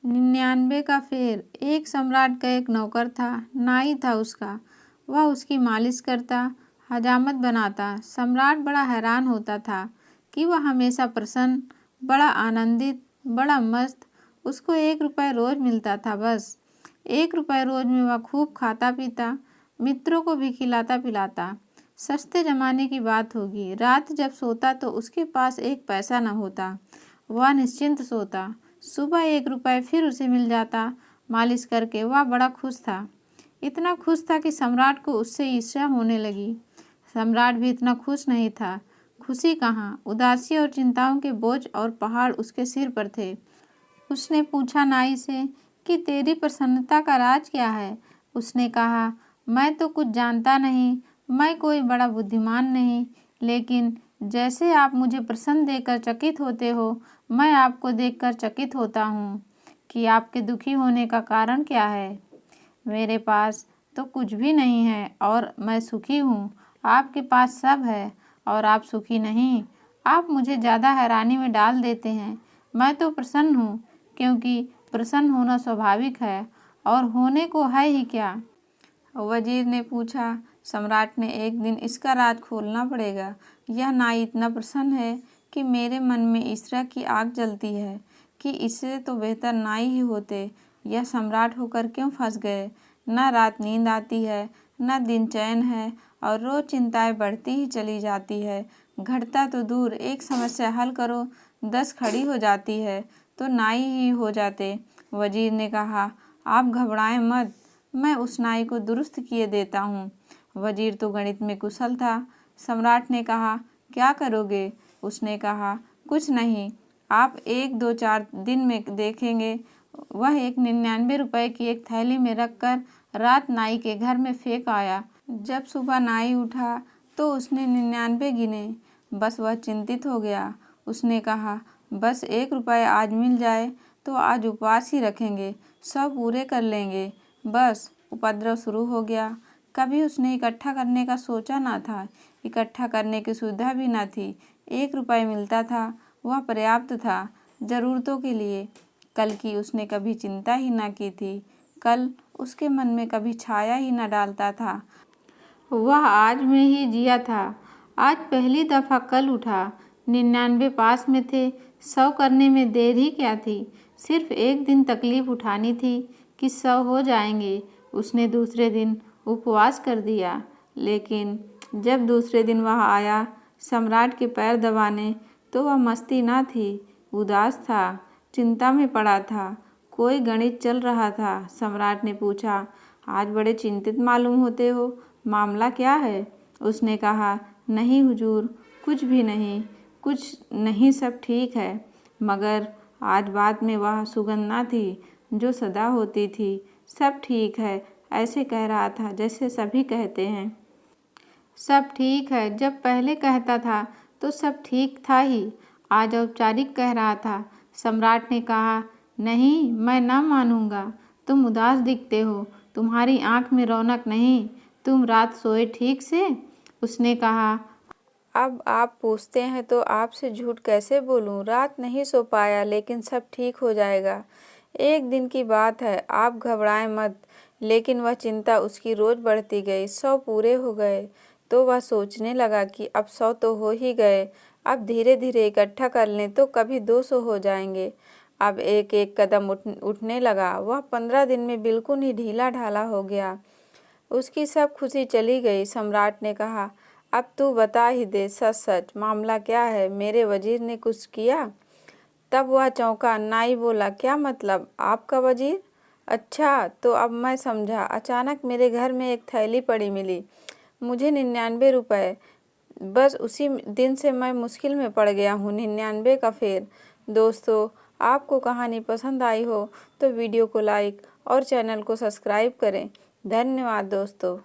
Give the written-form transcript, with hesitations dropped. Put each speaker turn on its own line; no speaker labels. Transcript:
99 का फेर। एक सम्राट का एक नौकर था, नाई था उसका। वह उसकी मालिश करता, हजामत बनाता। सम्राट बड़ा हैरान होता था कि वह हमेशा प्रसन्न, बड़ा आनंदित, बड़ा मस्त। उसको 1 रुपये रोज मिलता था बस। 1 रुपये रोज में वह खूब खाता पीता, मित्रों को भी खिलाता पिलाता। सस्ते जमाने की बात होगी। रात जब सोता तो उसके पास 1 पैसा न होता। वह निश्चिंत सोता। सुबह 1 रुपये फिर उसे मिल जाता। मालिश करके वह बड़ा खुश था। इतना खुश था कि सम्राट को उससे ईर्ष्या होने लगी। सम्राट भी इतना खुश नहीं था। खुशी कहाँ, उदासी और चिंताओं के बोझ और पहाड़ उसके सिर पर थे। उसने पूछा नाई से कि तेरी प्रसन्नता का राज क्या है। उसने कहा, मैं तो कुछ जानता नहीं, मैं कोई बड़ा बुद्धिमान नहीं, लेकिन जैसे आप मुझे प्रसन्न देखकर चकित होते हो, मैं आपको देखकर चकित होता हूँ कि आपके दुखी होने का कारण क्या है। मेरे पास तो कुछ भी नहीं है और मैं सुखी हूँ। आपके पास सब है और आप सुखी नहीं। आप मुझे ज़्यादा हैरानी में डाल देते हैं। मैं तो प्रसन्न हूँ, क्योंकि प्रसन्न होना स्वाभाविक है और होने को है ही क्या। वजीर ने पूछा। सम्राट ने, एक दिन इसका राज खोलना पड़ेगा। यह नाई इतना प्रसन्न है कि मेरे मन में ईर्ष्या की आग जलती है कि इससे तो बेहतर नाई ही होते। यह सम्राट होकर क्यों फंस गए। न रात नींद आती है, न दिन चैन है और रोज चिंताएं बढ़ती ही चली जाती है। घटता तो दूर, एक समस्या हल करो 10 खड़ी हो जाती है, तो नाई ही हो जाते। वजीर ने कहा, आप घबराएं मत, मैं उस नाई को दुरुस्त किए देता हूँ। वजीर तो गणित में कुशल था। सम्राट ने कहा, क्या करोगे। उसने कहा, कुछ नहीं, आप 1-2-4 दिन में देखेंगे। वह 99 रुपये की एक थैली में रखकर रात नाई के घर में फेंक आया। जब सुबह नाई उठा तो उसने 99 गिने। बस वह चिंतित हो गया। उसने कहा, बस 1 रुपये आज मिल जाए तो आज उपवास ही रखेंगे, सब पूरे कर लेंगे। बस उपद्रव शुरू हो गया। कभी उसने इकट्ठा करने का सोचा ना था। इकट्ठा करने की सुविधा भी ना थी। 1 रुपये मिलता था, वह पर्याप्त था ज़रूरतों के लिए। कल की उसने कभी चिंता ही ना की थी। कल उसके मन में कभी छाया ही न डालता था। वह आज में ही जिया था। आज पहली दफ़ा कल उठा। 99 पास में थे, 100 करने में देर ही क्या थी। सिर्फ 1 दिन तकलीफ उठानी थी कि 100 हो जाएंगे। उसने दूसरे दिन उपवास कर दिया। लेकिन जब दूसरे दिन वह आया सम्राट के पैर दबाने, तो वह मस्ती ना थी, उदास था, चिंता में पड़ा था। कोई गणित चल रहा था। सम्राट ने पूछा, आज बड़े चिंतित मालूम होते हो, मामला क्या है। उसने कहा, नहीं हुजूर, कुछ भी नहीं, कुछ नहीं, सब ठीक है। मगर आज बात में वह सुगंध ना थी जो सदा होती थी। सब ठीक है ऐसे कह रहा था जैसे सभी कहते हैं। सब ठीक है जब पहले कहता था तो सब ठीक था ही। आज औपचारिक कह रहा था। सम्राट ने कहा, नहीं, मैं ना मानूंगा। तुम उदास दिखते हो, तुम्हारी आंख में रौनक नहीं। तुम रात सोए ठीक से। उसने कहा, अब आप पूछते हैं तो आपसे झूठ कैसे बोलूं। रात नहीं सो पाया, लेकिन सब ठीक हो जाएगा। 1 दिन की बात है, आप घबराएं मत। लेकिन वह चिंता उसकी रोज बढ़ती गई। 100 पूरे हो गए तो वह सोचने लगा कि अब 100 तो हो ही गए, अब धीरे धीरे इकट्ठा कर लें तो कभी 200 हो जाएंगे। अब एक एक कदम उठने लगा। वह 15 दिन में बिल्कुल ही ढीला ढाला हो गया। उसकी सब खुशी चली गई। सम्राट ने कहा, अब तू बता ही दे, सच सच मामला क्या है। मेरे वजीर ने कुछ किया। तब वह चौंका। नाई बोला, क्या मतलब, आपका वजीर। अच्छा, तो अब मैं समझा। अचानक मेरे घर में एक थैली पड़ी मिली, मुझे 99 रुपये। बस उसी दिन से मैं मुश्किल में पड़ गया हूँ। 99 का फेर। दोस्तों, आपको कहानी पसंद आई हो तो वीडियो को लाइक और चैनल को सब्सक्राइब करें। धन्यवाद दोस्तों।